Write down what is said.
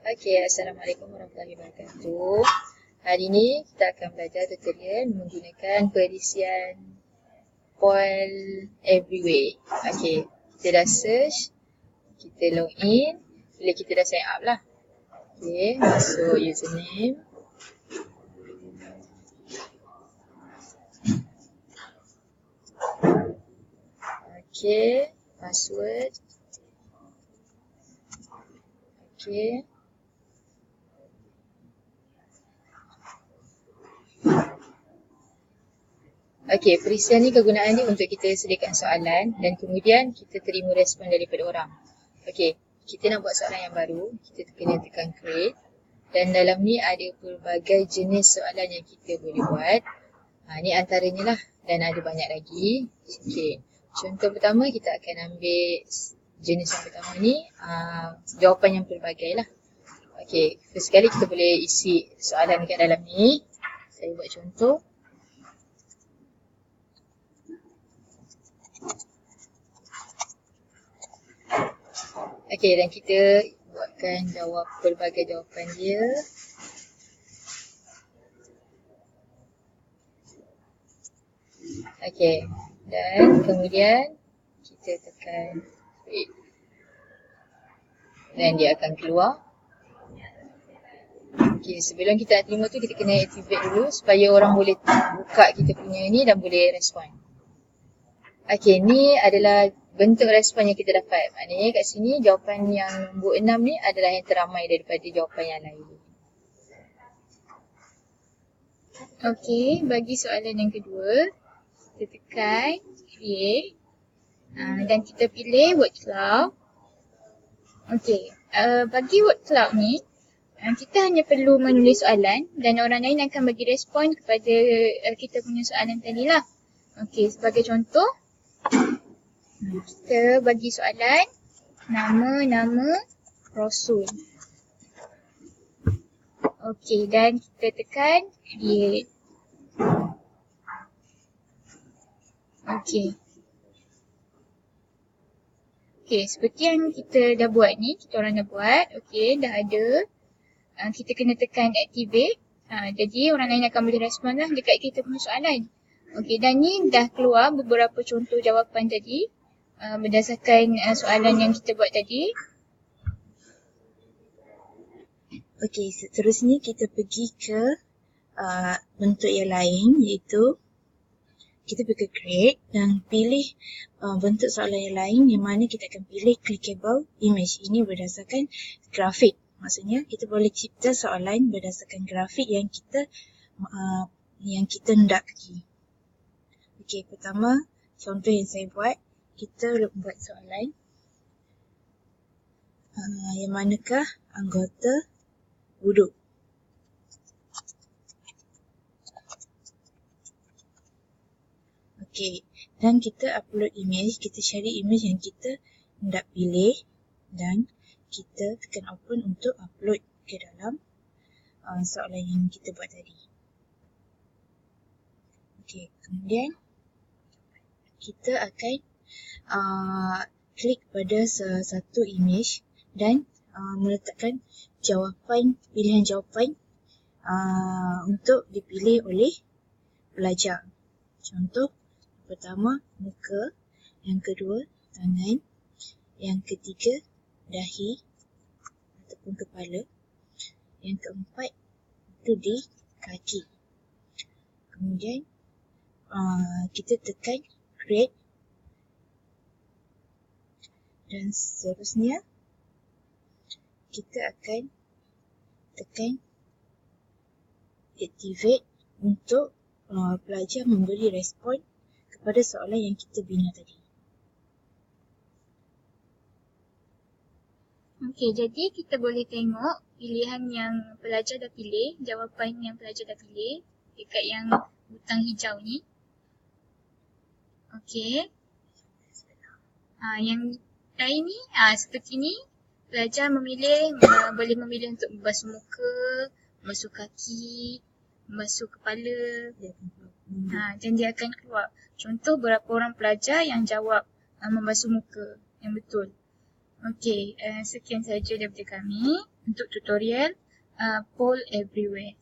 Okey, Assalamualaikum warahmatullahi wabarakatuh. Hari ini kita akan belajar tutorial menggunakan perisian poll everywhere. Okey, kita dah search, kita login, bila kita dah sign up lah. Okey, masuk username. Okey, password. Okey. Okey, perisian ni kegunaan dia untuk kita sediakan soalan dan kemudian kita terima respon daripada orang. Okey, kita nak buat soalan yang baru, kita kena tekan create dan dalam ni ada pelbagai jenis soalan yang kita boleh buat. Ni antaranya lah dan ada banyak lagi. Okey, contoh pertama kita akan ambil jenis yang pertama ni, jawapan yang pelbagai lah. Okey, first sekali kita boleh isi soalan dekat dalam ni. Saya buat contoh. Okey, dan kita buatkan pelbagai jawapan dia. Okey, dan kemudian kita tekan create. Dan dia akan keluar. Okey, sebelum kita terima tu kita kena activate dulu supaya orang boleh buka kita punya ni dan boleh respon. Okey, ni adalah bentuk respon yang kita dapat. Maknanya kat sini jawapan yang nombor 6 ni adalah yang teramai daripada jawapan yang lain. Okey, bagi soalan yang kedua, kita tekan create dan kita pilih word cloud. Okey, bagi word cloud ni, kita hanya perlu menulis soalan dan orang lain akan bagi respon kepada kita punya soalan tadi lah. Okey, sebagai contoh, kita bagi soalan nama Rasul. Okey, dan kita tekan create. Okey. Okey, seperti yang kita dah buat ni, kita orang dah buat. Okey, dah ada. Kita kena tekan activate. Jadi orang lain akan boleh respon lah dekat kita punya soalan. Okey, dan ni dah keluar beberapa contoh jawapan tadi. Berdasarkan soalan yang kita buat tadi. Okey, seterusnya kita pergi ke bentuk yang lain, iaitu kita pergi ke create dan pilih bentuk soalan yang lain yang mana kita akan pilih clickable image. Ini berdasarkan grafik. Maksudnya kita boleh cipta soalan berdasarkan grafik yang kita hendaki. Okey, pertama contoh yang saya buat, kita buat soalan yang manakah anggota wuduk. Okey, dan kita upload image, kita cari image yang kita hendak pilih dan kita tekan open untuk upload ke dalam soalan yang kita buat tadi. Okey, kemudian kita akan klik pada satu image dan meletakkan pilihan jawapan untuk dipilih oleh pelajar. Contoh pertama muka, yang kedua tangan, yang ketiga dahi ataupun kepala, yang keempat itu di kaki. Kemudian kita tekan create dan seterusnya kita akan tekan activate untuk pelajar memberi respon kepada soalan yang kita bina tadi. Okey, jadi kita boleh tengok pilihan yang pelajar dah pilih, jawapan yang pelajar dah pilih dekat yang butang hijau ni. Okey. Yang lain ni, seperti ni, pelajar boleh memilih untuk membasuh muka, membasuh kaki, membasuh kepala. Dan dia akan keluar. Contoh berapa orang pelajar yang jawab membasuh muka yang betul. Okey, sekian sahaja daripada kami. untuk tutorial poll everywhere.